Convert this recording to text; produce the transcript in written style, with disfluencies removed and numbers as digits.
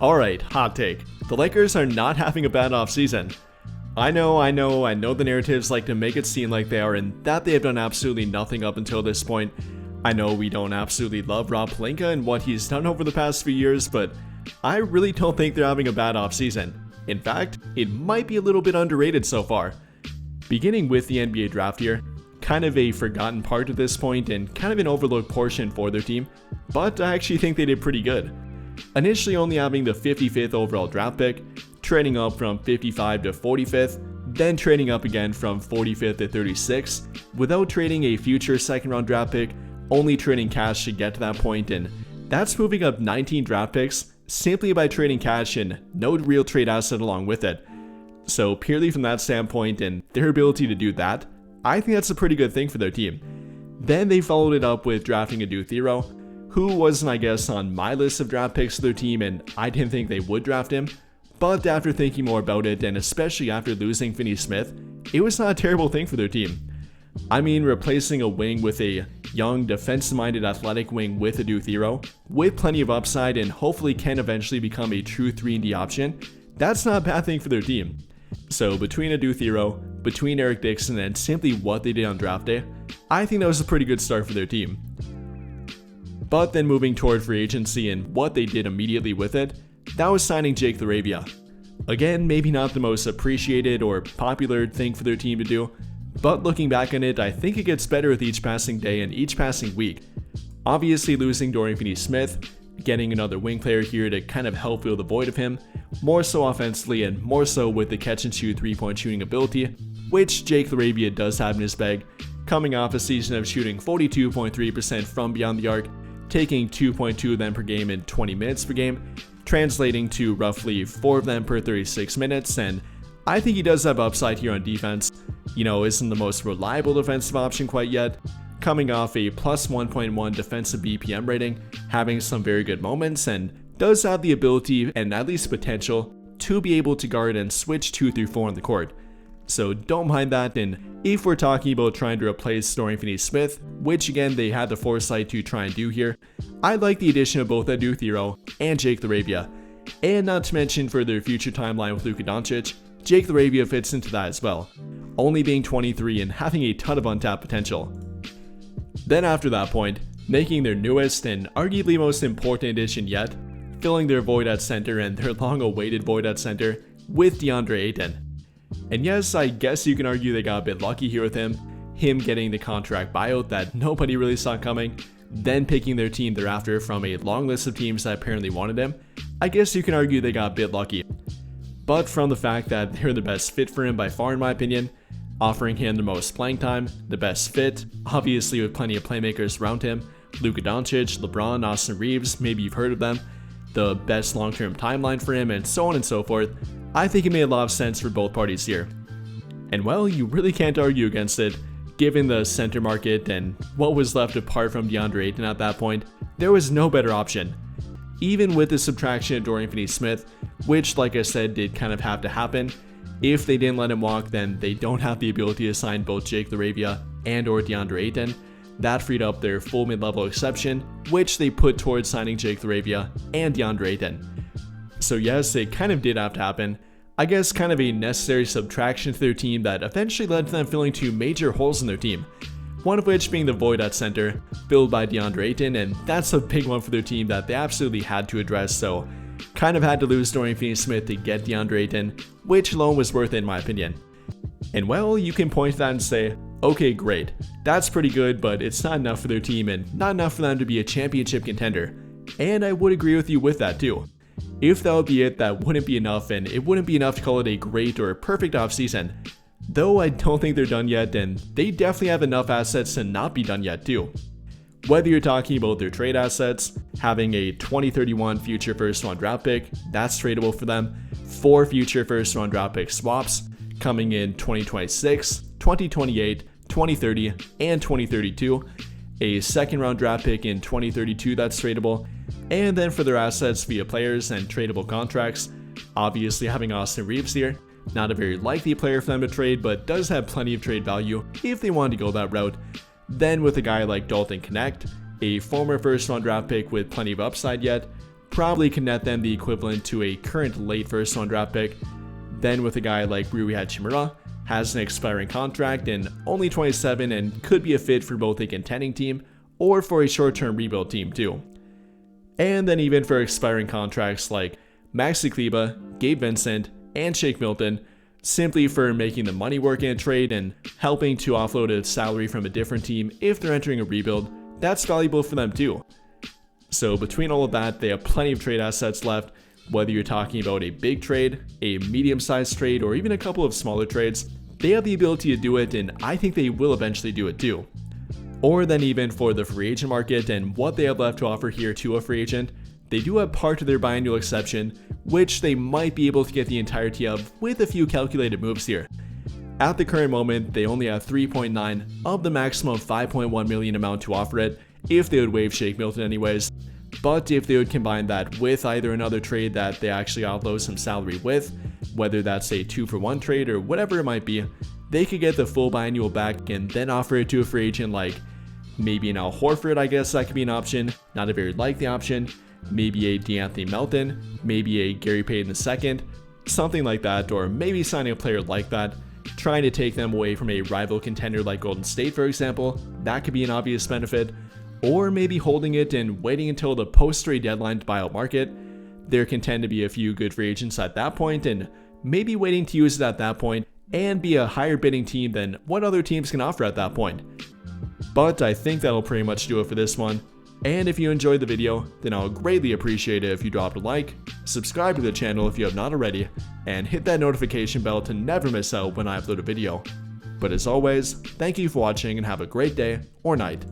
Alright, hot take. The Lakers are not having a bad offseason. I know the narratives like to make it seem like they are and that they have done absolutely nothing up until this point. I know we don't absolutely love Rob Pelinka and what he's done over the past few years, but I really don't think they're having a bad offseason. In fact, it might be a little bit underrated so far. Beginning with the NBA draft year, kind of a forgotten part at this point and kind of an overlooked portion for their team, but I actually think they did pretty good. Initially only having the 55th overall draft pick, trading up from 55 to 45th, then trading up again from 45th to 36th, without trading a future second round draft pick, only trading cash to get to that point, and that's moving up 19 draft picks simply by trading cash and no real trade asset along with it. So purely from that standpoint and their ability to do that, I think that's a pretty good thing for their team. Then they followed it up with drafting Adu Thero, who wasn't, I guess, on my list of draft picks for their team, and I didn't think they would draft him. But after thinking more about it, and especially after losing Finney Smith, it was not a terrible thing for their team. I mean, replacing a wing with a young, defensive-minded athletic wing with Adu Thero, with plenty of upside and hopefully can eventually become a true 3-and-D option, that's not a bad thing for their team. So between Adu Thero, between Eric Dixon, and simply what they did on draft day, I think that was a pretty good start for their team. But then moving toward free agency and what they did immediately with it, that was signing Jake LaRavia. Again, maybe not the most appreciated or popular thing for their team to do, but looking back on it, I think it gets better with each passing day and each passing week. Obviously losing Dorian Finney-Smith, getting another wing player here to kind of help fill the void of him, more so offensively and more so with the catch and shoot 3-point shooting ability, which Jake LaRavia does have in his bag, coming off a season of shooting 42.3% from beyond the arc, taking 2.2 of them per game in 20 minutes per game, translating to roughly 4 of them per 36 minutes, and I think he does have upside here on defense. Isn't the most reliable defensive option quite yet, coming off a plus 1.1 defensive BPM rating, having some very good moments, and does have the ability and at least potential to be able to guard and switch 2 through 4 on the court. So don't mind that, and if we're talking about trying to replace Dorian Finney-Smith, which again they had the foresight to try and do here, I like the addition of both Adu Thero and Jake LaRavia. And not to mention for their future timeline with Luka Doncic, Jake LaRavia fits into that as well, only being 23 and having a ton of untapped potential. Then after that point, making their newest and arguably most important addition yet, filling their void at center and their long-awaited void at center with DeAndre Aton. And yes, I guess you can argue they got a bit lucky here with him getting the contract buyout that nobody really saw coming, then picking their team thereafter from a long list of teams that apparently wanted him. I guess you can argue they got a bit lucky. But from the fact that they're the best fit for him by far in my opinion, offering him the most playing time, the best fit, obviously with plenty of playmakers around him, Luka Doncic, LeBron, Austin Reeves, maybe you've heard of them, the best long-term timeline for him, and so on and so forth, I think it made a lot of sense for both parties here. And well, you really can't argue against it, given the center market and what was left apart from DeAndre Aton at that point, there was no better option. Even with the subtraction of Dorian Finney-Smith, which like I said did kind of have to happen, if they didn't let him walk then they don't have the ability to sign both Jake LaRavia and or DeAndre Aton. That freed up their full mid-level exception, which they put towards signing Jake LaRavia and DeAndre Aton. So yes, it kind of did have to happen. I guess kind of a necessary subtraction to their team that eventually led to them filling 2 major holes in their team. One of which being the void at center, filled by DeAndre Aton, and that's a big one for their team that they absolutely had to address, so kind of had to lose Dorian Finney-Smith to get DeAndre Aton, which alone was worth it in my opinion. And well, you can point to that and say, okay great, that's pretty good, but it's not enough for their team and not enough for them to be a championship contender. And I would agree with you with that too. If that would be it, that wouldn't be enough, and it wouldn't be enough to call it a great or perfect offseason. Though I don't think they're done yet, and they definitely have enough assets to not be done yet too. Whether you're talking about their trade assets, having a 2031 future first round draft pick, that's tradable for them, 4 future first round draft pick swaps coming in 2026, 2028, 2030, and 2032, a second round draft pick in 2032 that's tradable, and then for their assets via players and tradable contracts, obviously having Austin Reeves here, not a very likely player for them to trade, but does have plenty of trade value if they wanted to go that route. Then with a guy like Dalton Connect, a former first round draft pick with plenty of upside yet, probably can net them the equivalent to a current late first round draft pick. Then with a guy like Rui Hachimura, has an expiring contract and only 27 and could be a fit for both a contending team or for a short-term rebuild team too. And then even for expiring contracts like Maxi Kleber, Gabe Vincent, and Shake Milton, simply for making the money work in a trade and helping to offload a salary from a different team if they're entering a rebuild, that's valuable for them too. So between all of that, they have plenty of trade assets left, whether you're talking about a big trade, a medium-sized trade, or even a couple of smaller trades. They have the ability to do it, and I think they will eventually do it too. Or then even for the free agent market and what they have left to offer here to a free agent, they do have part of their biannual exception, which they might be able to get the entirety of with a few calculated moves here. At the current moment, they only have 3.9 of the maximum 5.1 million amount to offer it if they would waive Shake Milton anyways. But if they would combine that with either another trade that they actually offload some salary with, whether that's a 2-for-1 trade or whatever it might be, they could get the full biannual back and then offer it to a free agent like maybe an Al Horford. I guess that could be an option, not a very likely option. Maybe a DeAnthony Melton, maybe a Gary Payton II, something like that, or maybe signing a player like that, trying to take them away from a rival contender like Golden State, for example. That could be an obvious benefit. Or maybe holding it and waiting until the post-trade deadline to buy out market. There can tend to be a few good free agents at that point, and maybe waiting to use it at that point and be a higher bidding team than what other teams can offer at that point. But I think that'll pretty much do it for this one. And if you enjoyed the video, then I'll greatly appreciate it if you dropped a like, subscribe to the channel if you have not already, and hit that notification bell to never miss out when I upload a video. But as always, thank you for watching and have a great day or night.